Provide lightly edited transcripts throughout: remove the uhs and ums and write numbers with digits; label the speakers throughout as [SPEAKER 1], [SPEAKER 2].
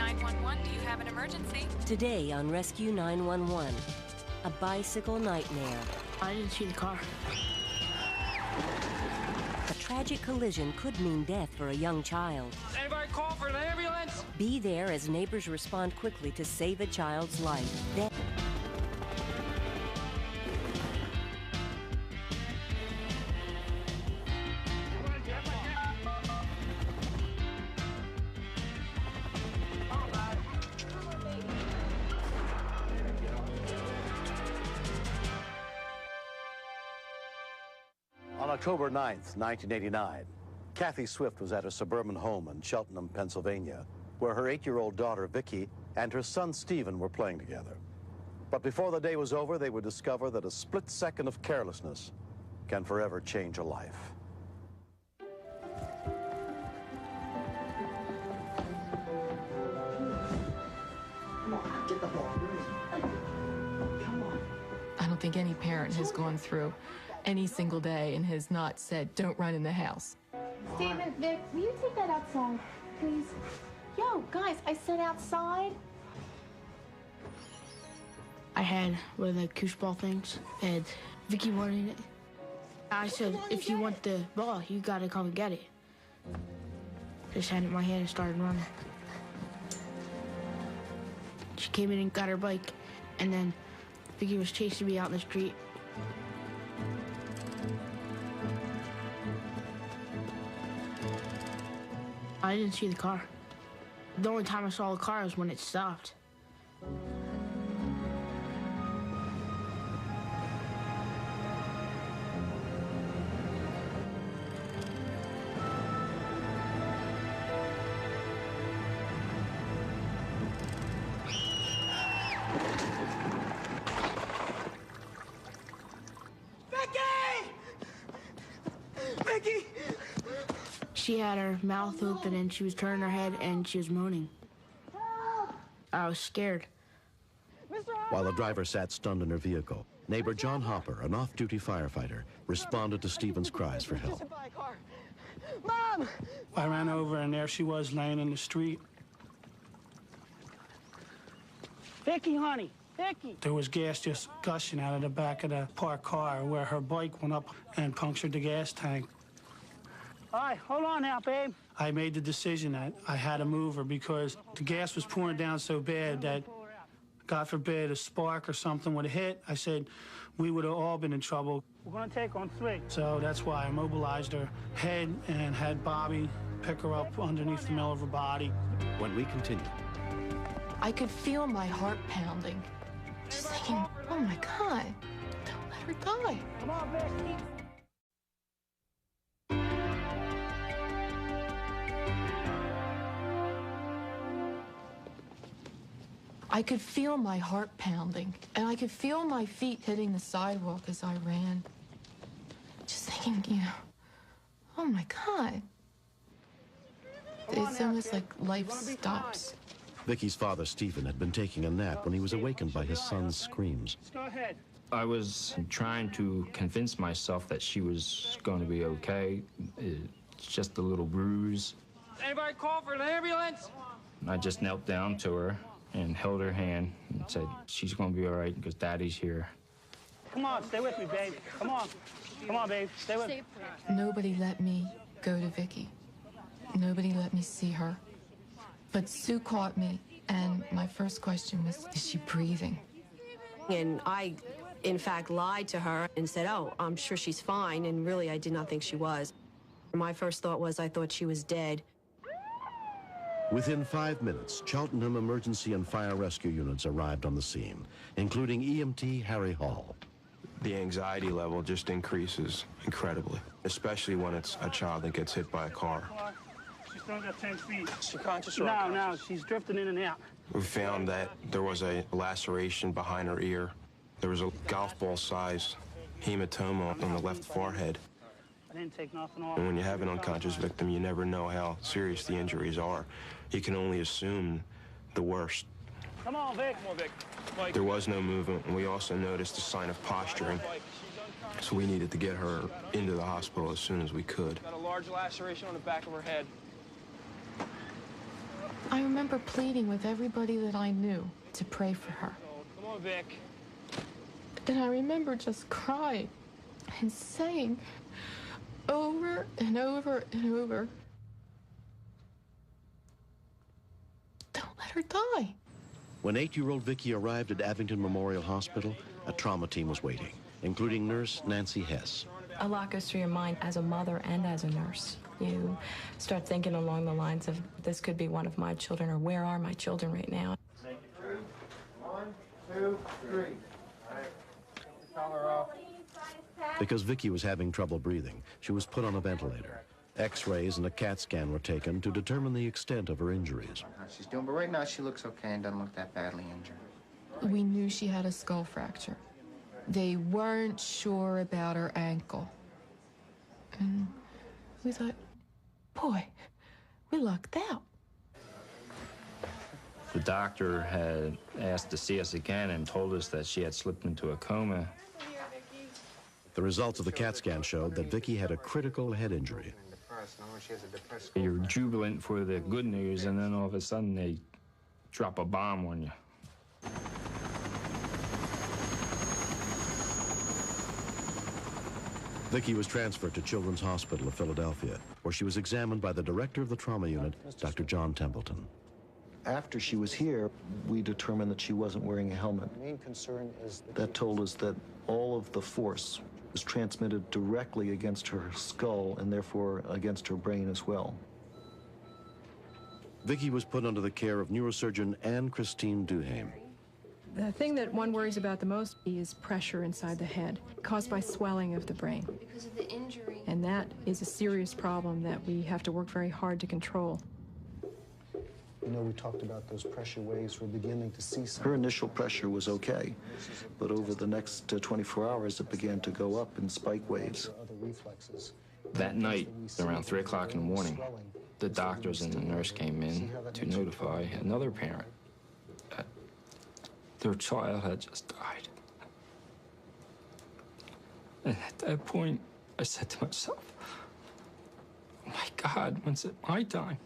[SPEAKER 1] 911, do you have an emergency?
[SPEAKER 2] Today on Rescue 911, a bicycle nightmare.
[SPEAKER 3] I didn't see the car.
[SPEAKER 2] A tragic collision could mean death for a young child.
[SPEAKER 4] Anybody call for an ambulance?
[SPEAKER 2] Be there as neighbors respond quickly to save a child's life. Then
[SPEAKER 5] On October 9th, 1989, Kathy Swift was at her suburban home in Cheltenham, Pennsylvania, where her 8-year-old daughter, Vicki, and her son, Stephen, were playing together. But before the day was over, they would discover that a split second of carelessness can forever change a life.
[SPEAKER 6] I don't think any parent has gone through any single day and has not said, don't run in the house.
[SPEAKER 7] Stephen, Vic, will you take that outside, please? Yo, guys, I said outside.
[SPEAKER 3] I had one of the koosh ball things, and Vicky wanted it. I said, if you want the ball, you gotta come and get it. Just had it in my hand and started running. She came in and got her bike, and then Vicky was chasing me out in the street. I didn't see the car. The only time I saw the car was when it stopped.
[SPEAKER 4] Vicky!
[SPEAKER 3] She had her mouth open and she was turning her head and she was moaning. I was scared.
[SPEAKER 5] While the driver sat stunned in her vehicle, neighbor John Hopper, an off-duty firefighter, responded to Stephen's cries for help.
[SPEAKER 4] Mom!
[SPEAKER 8] I ran over and there she was laying in the street.
[SPEAKER 4] Vicky, honey, Vicky!
[SPEAKER 8] There was gas just gushing out of the back of the parked car where her bike went up and punctured the gas tank.
[SPEAKER 4] All right, hold on now, babe.
[SPEAKER 8] I made the decision that I had to move her because the gas was pouring down so bad that, God forbid, a spark or something would have hit. I said we would have all been in trouble.
[SPEAKER 4] We're gonna take on 3.
[SPEAKER 8] So that's why I mobilized her head and had Bobby pick her up underneath the middle of her body.
[SPEAKER 5] When we continue,
[SPEAKER 6] I could feel my heart pounding, just thinking, oh my God, don't let her die.
[SPEAKER 4] Come on, Vicky.
[SPEAKER 6] I could feel my heart pounding, and I could feel my feet hitting the sidewalk as I ran. Just thinking, oh my God. It's almost like life stops.
[SPEAKER 5] Vicky's father, Stephen, had been taking a nap when he was awakened by his son's screams.
[SPEAKER 4] Go ahead.
[SPEAKER 9] I was trying to convince myself that she was going to be okay. It's just a little bruise.
[SPEAKER 4] Anybody call for an ambulance?
[SPEAKER 9] I just knelt down to her and held her hand and said, she's going to be all right because Daddy's here.
[SPEAKER 4] Come on, stay with me, babe. Come on. Come on, babe. Stay with me.
[SPEAKER 6] Nobody let me go to Vicky. Nobody let me see her. But Sue caught me, and my first question was, is she breathing?
[SPEAKER 10] And I, in fact, lied to her and said, oh, I'm sure she's fine, and really I did not think she was. My first thought was I thought she was dead.
[SPEAKER 5] Within 5 minutes, Cheltenham emergency and fire rescue units arrived on the scene, including EMT Harry Hall.
[SPEAKER 11] The anxiety level just increases incredibly, especially when it's a child that gets hit by a car.
[SPEAKER 4] She's still got 10 feet.
[SPEAKER 11] She conscious or
[SPEAKER 4] No,
[SPEAKER 11] unconscious?
[SPEAKER 4] she's drifting in and out.
[SPEAKER 11] We found that there was a laceration behind her ear. There was a golf ball size hematoma on the left forehead.
[SPEAKER 4] I didn't take nothing off.
[SPEAKER 11] And when you have an unconscious victim, you never know how serious the injuries are. You can only assume the worst.
[SPEAKER 4] Come on, Vic. Come on, Vic. Mike.
[SPEAKER 11] There was no movement, and we also noticed a sign of posturing. So we needed to get her into the hospital as soon as we could.
[SPEAKER 4] Got a large laceration on the back of her head.
[SPEAKER 6] I remember pleading with everybody that I knew to pray for her.
[SPEAKER 4] Come on, Vic.
[SPEAKER 6] And I remember just crying and saying over and over and over, don't let her die.
[SPEAKER 5] When 8-year-old Vicky arrived at Abington Memorial Hospital, a trauma team was waiting, including nurse Nancy Hess.
[SPEAKER 12] A lot goes through your mind as a mother and as a nurse. You start thinking along the lines of, this could be one of my children, or where are my children right now?
[SPEAKER 13] 1, 2, 3. Collar off.
[SPEAKER 5] Because Vicky was having trouble breathing, she was put on a ventilator. X-rays and a CAT scan were taken to determine the extent of her injuries.
[SPEAKER 13] How she's doing, but right now she looks okay and doesn't look that badly injured.
[SPEAKER 6] We knew she had a skull fracture. They weren't sure about her ankle. And we thought, boy, we lucked out.
[SPEAKER 9] The doctor had asked to see us again and told us that she had slipped into a coma.
[SPEAKER 5] The results of the CAT scan showed that Vicky had a critical head injury.
[SPEAKER 9] You're jubilant for the good news, and then all of a sudden they drop a bomb on you.
[SPEAKER 5] Vicky was transferred to Children's Hospital of Philadelphia, where she was examined by the director of the trauma unit, Dr. John Templeton.
[SPEAKER 14] After she was here, we determined that she wasn't wearing a helmet.
[SPEAKER 15] The main concern is
[SPEAKER 14] that told us that all of the force was transmitted directly against her skull and therefore against her brain as well.
[SPEAKER 5] Vicky was put under the care of neurosurgeon Anne Christine Duhame.
[SPEAKER 16] The thing that one worries about the most is pressure inside the head, caused by swelling of the brain.
[SPEAKER 7] Because of the injury.
[SPEAKER 16] And that is a serious problem that we have to work very hard to control.
[SPEAKER 15] You know, we talked about those pressure waves. We're beginning to see some.
[SPEAKER 14] Her initial pressure was okay, but over the next 24 hours, it began to go up in spike waves.
[SPEAKER 9] That night, around 3 o'clock in the morning, the doctors and the nurse came in to notify another parent that their child had just died. And at that point, I said to myself, oh my God, when's it my time?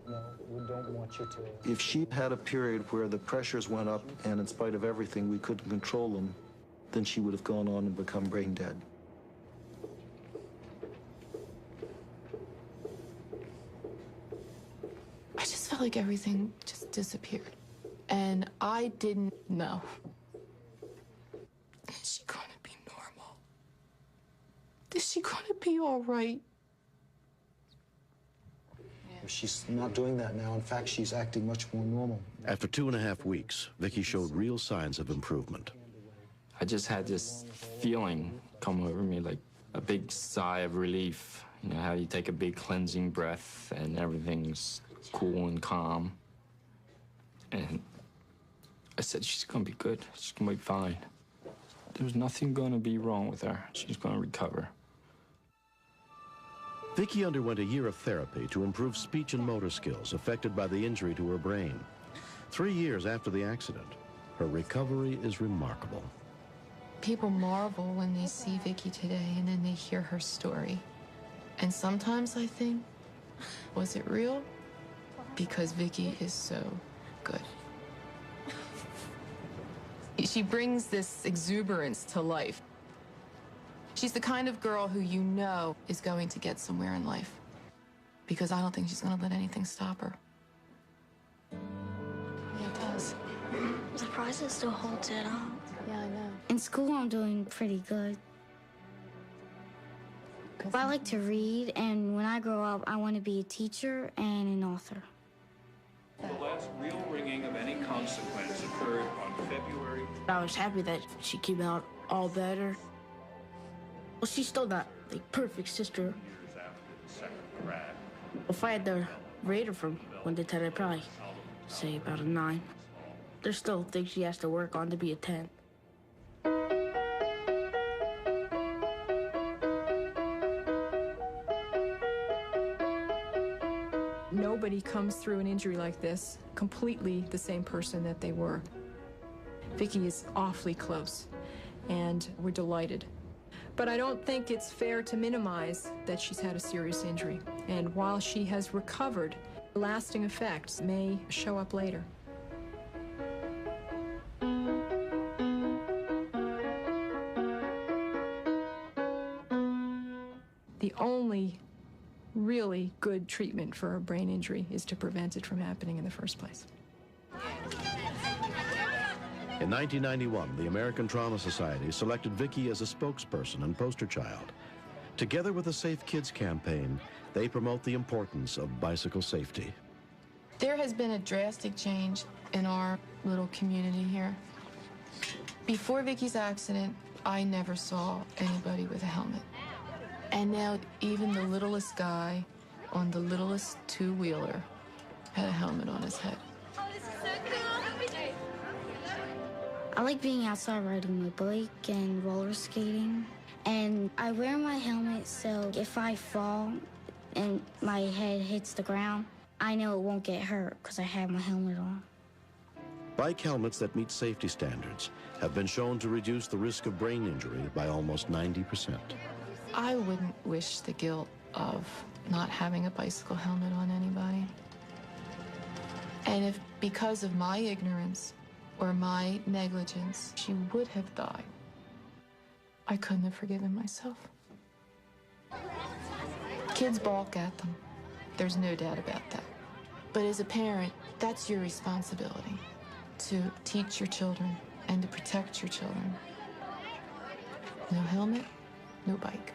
[SPEAKER 15] No, we don't want you to.
[SPEAKER 14] If she had a period where the pressures went up and in spite of everything we couldn't control them, then she would have gone on and become brain dead.
[SPEAKER 6] I just felt like everything just disappeared. And I didn't know. Is she gonna be normal? Is she gonna be all right?
[SPEAKER 15] She's not doing that now. In fact, she's acting much more normal.
[SPEAKER 5] After 2.5 weeks, Vicky showed real signs of improvement.
[SPEAKER 9] I just had this feeling come over me, like a big sigh of relief. You know, how you take a big cleansing breath and everything's cool and calm. And I said, she's gonna be good. She's gonna be fine. There's nothing gonna be wrong with her. She's gonna recover.
[SPEAKER 5] Vicky underwent a year of therapy to improve speech and motor skills affected by the injury to her brain. 3 years after the accident, her recovery is remarkable.
[SPEAKER 6] People marvel when they see Vicky today and then they hear her story. And sometimes I think, was it real? Because Vicky is so good. She brings this exuberance to life. She's the kind of girl who you know is going to get somewhere in life. Because I don't think she's gonna let anything stop her.
[SPEAKER 7] Yeah, it does.
[SPEAKER 17] I'm surprised it still holds it up.
[SPEAKER 7] Yeah, I know.
[SPEAKER 17] In school, I'm doing pretty good. I like to read, and when I grow up, I want to be a teacher and an author.
[SPEAKER 18] The last real ringing of any consequence occurred on February.
[SPEAKER 3] I was happy that she came out all better. Well, she's still not the perfect sister.
[SPEAKER 18] Years after the second crash.
[SPEAKER 3] If I had to rate her from 1 to 10, I'd probably say about a 9. There's still things she has to work on to be a 10.
[SPEAKER 16] Nobody comes through an injury like this completely the same person that they were. Vicky is awfully close, and we're delighted. But I don't think it's fair to minimize that she's had a serious injury. And while she has recovered, lasting effects may show up later. The only really good treatment for a brain injury is to prevent it from happening in the first place.
[SPEAKER 5] In 1991, the American Trauma Society selected Vicki as a spokesperson and poster child. Together with the Safe Kids campaign, they promote the importance of bicycle safety.
[SPEAKER 6] There has been a drastic change in our little community here. Before Vicki's accident, I never saw anybody with a helmet. And now even the littlest guy on the littlest two-wheeler had a helmet on his head.
[SPEAKER 17] Oh, this is so cool. I like being outside riding my bike and roller skating. And I wear my helmet so if I fall and my head hits the ground, I know it won't get hurt because I have my helmet on.
[SPEAKER 5] Bike helmets that meet safety standards have been shown to reduce the risk of brain injury by almost 90%.
[SPEAKER 6] I wouldn't wish the guilt of not having a bicycle helmet on anybody. And if because of my ignorance or my negligence, she would have died, I couldn't have forgiven myself. Kids balk at them. There's no doubt about that. But as a parent, that's your responsibility, to teach your children and to protect your children. No helmet, no bike.